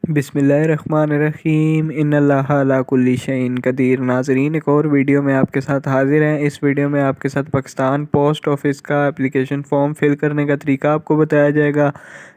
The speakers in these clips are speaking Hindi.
बिस्मिल्लाहिर्रहमानिर्रहीम इन्नल्लाह अला कुल्ली शैइन कदीर। नाजरीन, एक और वीडियो में आपके साथ हाजिर हैं। इस वीडियो में आपके साथ पाकिस्तान पोस्ट ऑफिस का एप्लीकेशन फॉर्म फिल करने का तरीका आपको बताया जाएगा।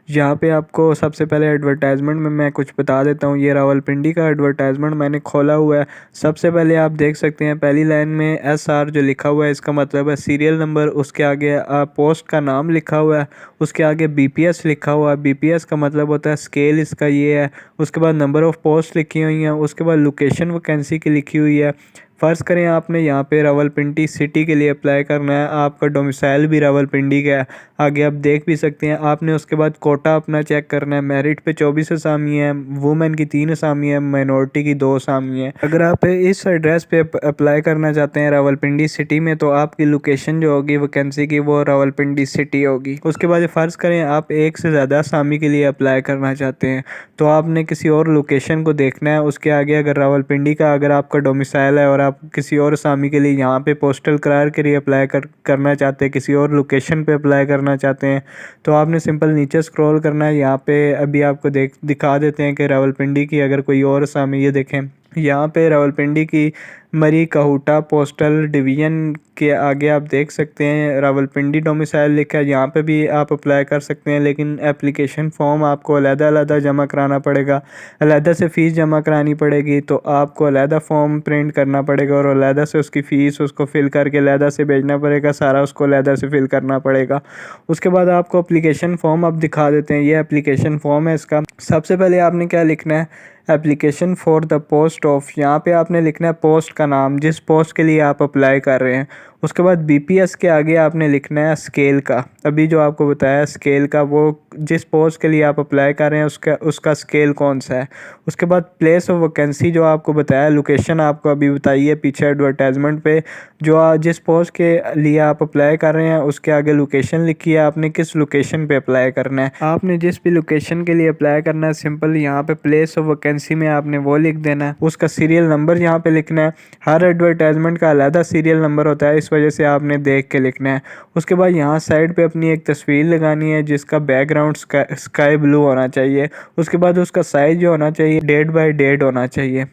यहाँ पे आपको सबसे पहले एडवर्टाइजमेंट में मैं कुछ बता देता हूँ। ये रावलपिंडी का एडवर्टाइजमेंट मैंने खोला हुआ है। सबसे पहले आप देख सकते हैं पहली लाइन में SR जो लिखा हुआ है, इसका मतलब है सीरियल नंबर। उसके आगे पोस्ट का नाम लिखा हुआ है। उसके आगे BPS लिखा हुआ है। BPS का मतलब होता है स्केल, इसका ये है। उसके बाद नंबर ऑफ़ पोस्ट लिखी हुई हैं। उसके बाद लोकेशन वैकेंसी की लिखी हुई है। फ़र्ज़ करें आपने यहाँ पे रावलपिंडी सिटी के लिए अप्लाई करना है, आपका डोमिसाइल भी रावलपिंडी का है। आगे आप देख भी सकते हैं। आपने उसके बाद कोटा अपना चेक करना है। मेरिट पे 24 असामी है, वुमेन की 3 असामी है, माइनॉरिटी की 2 असामी है। अगर आप इस एड्रेस पे अप्लाई करना चाहते हैं रावलपिंडी सिटी में, तो आपकी लोकेशन जो होगी वैकेंसी की वो रावलपिंडी सिटी होगी। उसके बाद फ़र्ज़ करें आप एक से ज़्यादा असामी के लिए अप्लाई करना चाहते हैं, तो आपने किसी और लोकेशन को देखना है। उसके आगे अगर रावलपिंडी का अगर आपका डोमिसाइल है और आप किसी और असामी के लिए यहाँ पे पोस्टल करार के लिए अप्लाई करना चाहते हैं, किसी और लोकेशन पे अप्लाई करना चाहते हैं, तो आपने सिंपल नीचे स्क्रॉल करना है। यहाँ पे अभी आपको दिखा देते हैं कि रावलपिंडी की अगर कोई और असामी, ये देखें यहाँ पे रावलपिंडी की मरी काहूटा पोस्टल डिवीज़न के आगे आप देख सकते हैं रावलपिंडी डोमिसाइल लिखा है। यहाँ पे भी आप अप्लाई कर सकते हैं, लेकिन एप्लीकेशन फ़ॉर्म आपको अलग-अलग जमा कराना पड़ेगा। अलग से फ़ीस जमा करानी पड़ेगी, तो आपको अलग फ़ॉर्म प्रिंट करना पड़ेगा और अलग से उसकी फ़ीस उसको फ़िल करके अलग से भेजना पड़ेगा। सारा उसको अलग से फ़िल करना पड़ेगा। उसके बाद आपको एप्लीकेशन फ़ॉर्म अब दिखा देते हैं। ये एप्लीकेशन फ़ॉर्म है इसका। सबसे पहले आपने क्या लिखना है, application for the post of. यहाँ पे आपने लिखना है पोस्ट का नाम, जिस पोस्ट के लिए आप अप्लाई कर रहे हैं। उसके बाद BPS के आगे आपने लिखना है स्केल का। अभी जो आपको बताया स्केल का, वो जिस पोस्ट के लिए आप अप्लाई कर रहे हैं उसका स्केल कौन सा है। उसके बाद प्लेस ऑफ वैकेंसी जो आपको बताया, लोकेशन आपको अभी बताई है पीछे एडवर्टाइजमेंट पे। जिस पोस्ट के लिए आप अप्लाई कर रहे हैं उसके आगे लोकेशन लिखी है, आपने किस लोकेशन पे अप्लाई करना है। आपने जिस भी लोकेशन के लिए अप्लाई करना है, सिंपल यहाँ पे प्लेस ऑफ वैकेंसी में आपने वो लिख देना है। उसका सीरियल नंबर यहाँ पे लिखना है। हर एडवर्टाइजमेंट का अलग सीरियल नंबर होता है, इस वजह से आपने देख के लिखना है। उसके बाद यहाँ साइड पे अपनी एक तस्वीर लगानी है जिसका बैकग्राउंड स्काई ब्लू होना चाहिए। उसके बाद उसका साइज जो होना चाहिए डेट बाय डेट होना चाहिए।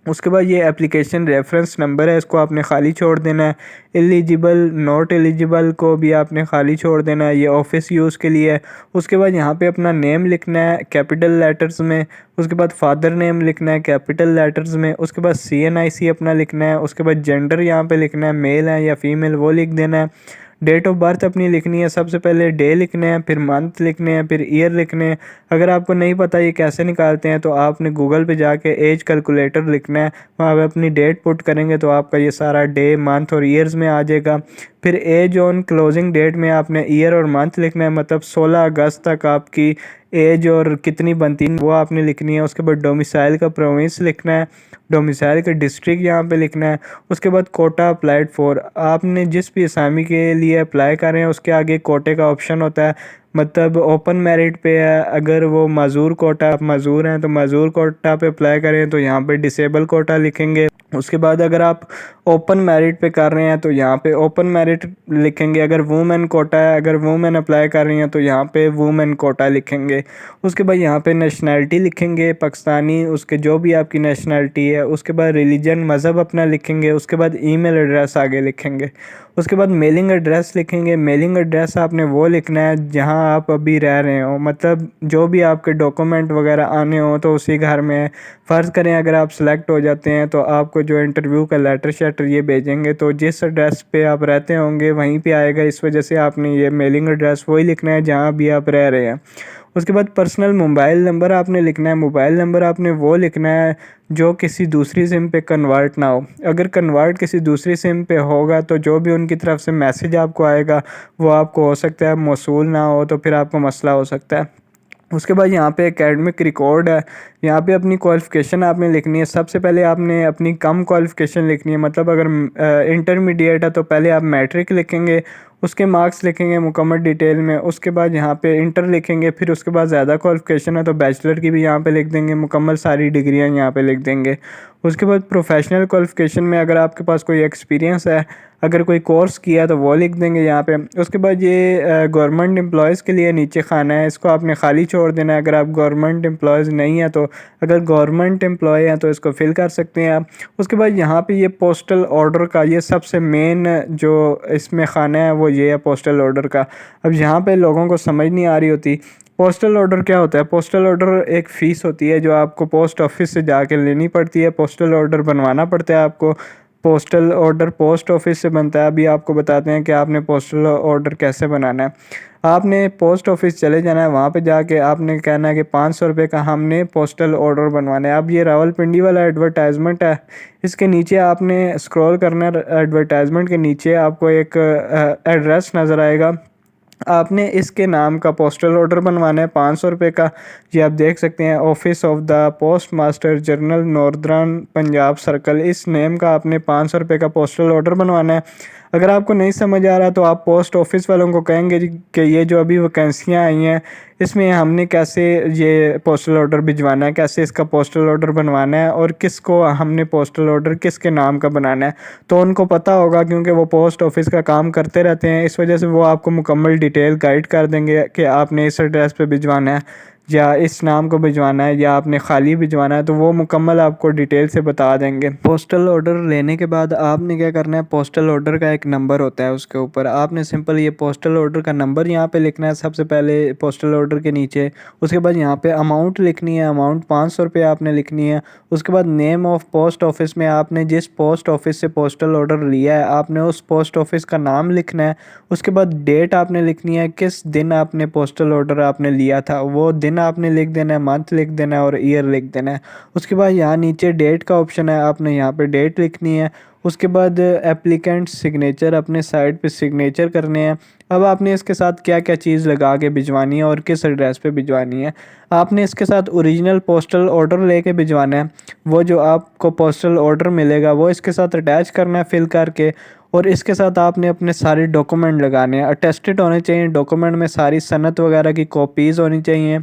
उसके बाद ये एप्लीकेशन रेफरेंस नंबर है, इसको आपने खाली छोड़ देना है। एलिजिबल नॉट एलिजिबल को भी आपने खाली छोड़ देना है, ये ऑफिस यूज़ के लिए है। उसके बाद यहाँ पे अपना नेम लिखना है कैपिटल लेटर्स में। उसके बाद फादर नेम लिखना है कैपिटल लेटर्स में। उसके बाद CNIC अपना लिखना है। उसके बाद जेंडर यहाँ पे लिखना है, मेल है या फीमेल, वो लिख देना है। डेट ऑफ बर्थ अपनी लिखनी है। सबसे पहले डे लिखने हैं, फिर मंथ लिखने हैं, फिर ईयर लिखने हैं। अगर आपको नहीं पता ये कैसे निकालते हैं, तो आपने गूगल पे जाके एज कैलकुलेटर लिखना है। वहाँ पे अपनी डेट पुट करेंगे तो आपका ये सारा डे मंथ और ईयर्स में आ जाएगा। फिर एज ऑन क्लोजिंग डेट में आपने ईयर और मंथ लिखना है, मतलब 16 अगस्त तक आपकी एज और कितनी बनती है वो आपने लिखनी है। उसके बाद डोमिसाइल का प्रोविंस लिखना है, डोमिसाइल का डिस्ट्रिक्ट यहाँ पे लिखना है। उसके बाद कोटा अप्लाइड फॉर, आपने जिस भी असामी के लिए अप्लाई कर रहे हैं उसके आगे कोटे का ऑप्शन होता है, मतलब ओपन मेरिट पे है। अगर वो माजूर कोटा, आप माजूर हैं तो माजूर कोटा पे अप्लाई करें तो यहाँ पे डिसेबल कोटा लिखेंगे। उसके बाद अगर आप ओपन मेरिट पे कर रहे हैं तो यहाँ पे ओपन मेरिट लिखेंगे। अगर वुमेन कोटा है, अगर वुमेन अप्लाई कर रही हैं तो यहाँ पे वुमेन कोटा लिखेंगे। उसके बाद यहाँ पे नेशनैलिटी लिखेंगे पाकिस्तानी, उसके जो भी आपकी नेशनैलिटी है। उसके बाद रिलीजन मज़हब अपना लिखेंगे। उसके बाद ईमेल एड्रेस आगे लिखेंगे। उसके बाद मेलिंग एड्रेस लिखेंगे। मेलिंग एड्रेस आपने वो लिखना है जहाँ आप अभी रह रहे हो, मतलब जो भी आपके डॉक्यूमेंट वगैरह आने हो तो उसी घर में। फ़र्ज़ करें अगर आप सेलेक्ट हो जाते हैं तो आपको जो इंटरव्यू का लेटर शेटर ये भेजेंगे, तो जिस एड्रेस पे आप रहते होंगे वहीं पे आएगा। इस वजह से आपने ये मेलिंग एड्रेस वही लिखना है जहाँ भी आप रह रहे हैं। उसके बाद पर्सनल मोबाइल नंबर आपने लिखना है। मोबाइल नंबर आपने वो लिखना है जो किसी दूसरी सिम पे कन्वर्ट ना हो। अगर कन्वर्ट किसी दूसरी सिम पे होगा तो जो भी उनकी तरफ से मैसेज आपको आएगा वो आपको हो सकता है मौसूल ना हो, तो फिर आपको मसला हो सकता है। उसके बाद यहाँ पे एकेडमिक रिकॉर्ड है, यहाँ पे अपनी क्वालिफ़िकेशन आपने लिखनी है। सबसे पहले आपने अपनी कम क्वालिफ़िकेशन लिखनी है, मतलब अगर इंटरमीडिएट है तो पहले आप मैट्रिक लिखेंगे, उसके मार्क्स लिखेंगे मुकम्मल डिटेल में। उसके बाद यहाँ पे इंटर लिखेंगे, फिर उसके बाद ज़्यादा क्वालिफ़िकेशन है तो बैचलर की भी यहाँ पे लिख देंगे, मुकम्मल सारी डिग्रियाँ यहाँ पे लिख देंगे। उसके बाद प्रोफेशनल क्वालिफ़िकेशन में अगर आपके पास कोई एक्सपीरियंस है, अगर कोई कोर्स किया तो वो लिख देंगे यहाँ पे। उसके बाद ये गवर्नमेंट एम्प्लॉयज़ के लिए नीचे खाना है, इसको आपने खाली छोड़ देना है। अगर आप गवर्नमेंट एम्प्लॉयज़ नहीं है तो अगर गवर्नमेंट एम्प्लॉय हैं तो इसको फिल कर सकते हैं आप। उसके बाद यहाँ पे ये पोस्टल ऑर्डर का ये सबसे मेन जो इसमें खाना है वो ये है पोस्टल ऑर्डर का। अब यहाँ पे लोगों को समझ नहीं आ रही होती पोस्टल ऑर्डर क्या होता है। पोस्टल ऑर्डर एक फ़ीस होती है जो आपको पोस्ट ऑफिस से जाके लेनी पड़ती है। पोस्टल ऑर्डर बनवाना पड़ता है आपको। पोस्टल ऑर्डर पोस्ट ऑफिस से बनता है। अभी आपको बताते हैं कि आपने पोस्टल ऑर्डर कैसे बनाना है। आपने पोस्ट ऑफिस चले जाना है, वहाँ पे जाके आपने कहना है कि 500 रुपये का हमने पोस्टल ऑर्डर बनवाना है। अब ये रावलपिंडी वाला एडवर्टाइजमेंट है, इसके नीचे आपने स्क्रॉल करना है। एडवर्टाइजमेंट के नीचे आपको एक एड्रेस नज़र आएगा, आपने इसके नाम का पोस्टल ऑर्डर बनवाना है 500 रुपये का। ये आप देख सकते हैं, office of the postmaster general northern Punjab circle, इस नेम का आपने 500 रुपये का पोस्टल ऑर्डर बनवाना है। अगर आपको नहीं समझ आ रहा तो आप पोस्ट ऑफिस वालों को कहेंगे कि ये जो अभी वैकेंसियाँ आई हैं इसमें हमने कैसे ये पोस्टल ऑर्डर भिजवाना है, कैसे इसका पोस्टल ऑर्डर बनवाना है और किसको हमने पोस्टल ऑर्डर किसके नाम का बनाना है, तो उनको पता होगा क्योंकि वो पोस्ट ऑफिस का काम करते रहते हैं। इस वजह से वो आपको मुकम्मल डिटेल गाइड कर देंगे कि आपने इस एड्रेस पे भिजवाना है या इस नाम को भिजवाना है या आपने खाली भिजवाना है, तो वो मुकम्मल आपको डिटेल से बता देंगे। पोस्टल ऑर्डर लेने के बाद आपने क्या करना है, पोस्टल ऑर्डर का एक नंबर होता है, उसके ऊपर आपने सिंपल ये पोस्टल ऑर्डर का नंबर यहाँ पे लिखना है सबसे पहले पोस्टल ऑर्डर के नीचे। उसके बाद यहाँ पे अमाउंट लिखनी है, अमाउंट 500 रुपये आपने लिखनी है। उसके बाद नेम ऑफ पोस्ट ऑफिस में आपने जिस पोस्ट ऑफिस से पोस्टल ऑर्डर लिया है आपने उस पोस्ट ऑफिस का नाम लिखना है। उसके बाद डेट आपने लिखनी है, किस दिन आपने पोस्टल ऑर्डर आपने लिया था वो दिन आपने लिख देना है, मंथ लिख देना है और ईयर लिख देना है। उसके बाद यहाँ नीचे डेट का ऑप्शन है, आपने यहाँ पे डेट लिखनी है। उसके बाद एप्लीकेंट सिग्नेचर, अपने साइड पे सिग्नेचर करने हैं। अब आपने इसके साथ क्या क्या चीज़ लगा के भिजवानी है और किस एड्रेस पे भिजवानी है। आपने इसके साथ ओरिजिनल पोस्टल ऑर्डर लेके भिजवाना है, वो जो आपको पोस्टल ऑर्डर मिलेगा वो इसके साथ अटैच करना है फिल करके। और इसके साथ आपने अपने सारे डॉक्यूमेंट लगाने हैं, अटेस्टेड होने चाहिए डॉक्यूमेंट में, सारी सनत वगैरह की कॉपीज़ होनी चाहिए।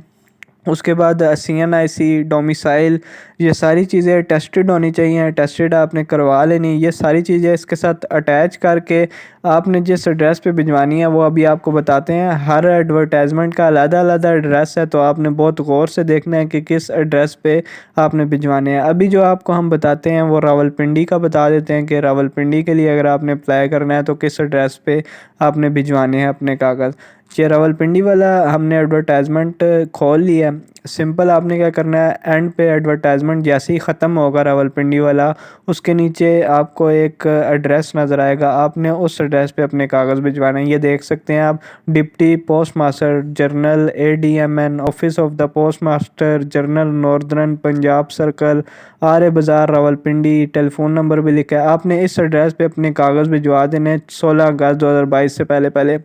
उसके बाद CNIC डोमिसाइल, ये सारी चीज़ें टेस्टेड होनी चाहिए, टेस्टेड आपने करवा लेनी। ये सारी चीज़ें इसके साथ अटैच करके आपने जिस एड्रेस पे भिजवानी है वो अभी आपको बताते हैं। हर एडवर्टाइजमेंट का अलग-अलग एड्रेस है, तो आपने बहुत गौर से देखना है कि किस एड्रेस पे आपने भिजवाने हैं। अभी जो आपको हम बताते हैं वो रावलपिंडी का बता देते हैं कि रावलपिंडी के लिए अगर आपने अप्लाई करना है तो किस एड्रेस पे आपने भिजवाने हैं अपने कागज़। ये रावलपिंडी वाला हमने एडवर्टाइजमेंट खोल लिया। सिंपल आपने क्या करना है, एंड पे एडवर्टाइजमेंट जैसे ही ख़त्म होगा रावलपिंडी वाला, उसके नीचे आपको एक एड्रेस नज़र आएगा, आपने उस एड्रेस पे अपने कागज़ भिजवाना है। ये देख सकते हैं आप, deputy postmaster general ADMN, office of the postmaster general northern Punjab circle, Arya Bazar Rawalpindi. Telephone number भी लिखा है। आपने इस एड्रेस पे अपने कागज़ भिजवा देने 16 अगस्त 2022 से पहले पहले।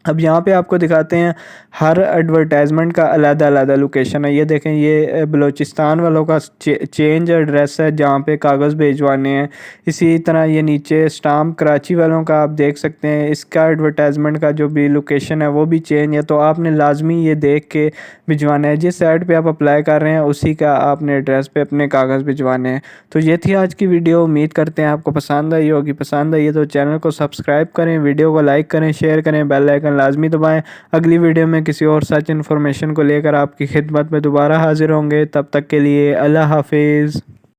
अब यहाँ पे आपको दिखाते हैं हर एडवर्टाइजमेंट का अलग-अलग लोकेशन है। ये देखें, ये बलूचिस्तान वालों का चेंज एड्रेस है जहाँ पे कागज़ भिजवाने हैं। इसी तरह ये नीचे स्टाम्प कराची वालों का आप देख सकते हैं, इसका एडवर्टाइजमेंट का जो भी लोकेशन है वो भी चेंज है। तो आपने लाजमी ये देख के भिजवाना है, जिस साइट पे आप अप्लाई कर रहे हैं उसी का आपने एड्रेस पे अपने कागज़ भिजवाने हैं। तो ये थी आज की वीडियो, उम्मीद करते हैं आपको पसंद आई होगी। पसंद आई है तो चैनल को सब्सक्राइब करें, वीडियो को लाइक करें, शेयर करें, बेल आइकन लाजमी दबाएं। अगली वीडियो में किसी और सच इन्फॉर्मेशन को लेकर आपकी खिदमत में दोबारा हाजिर होंगे। तब तक के लिए अल्लाह हाफिज़।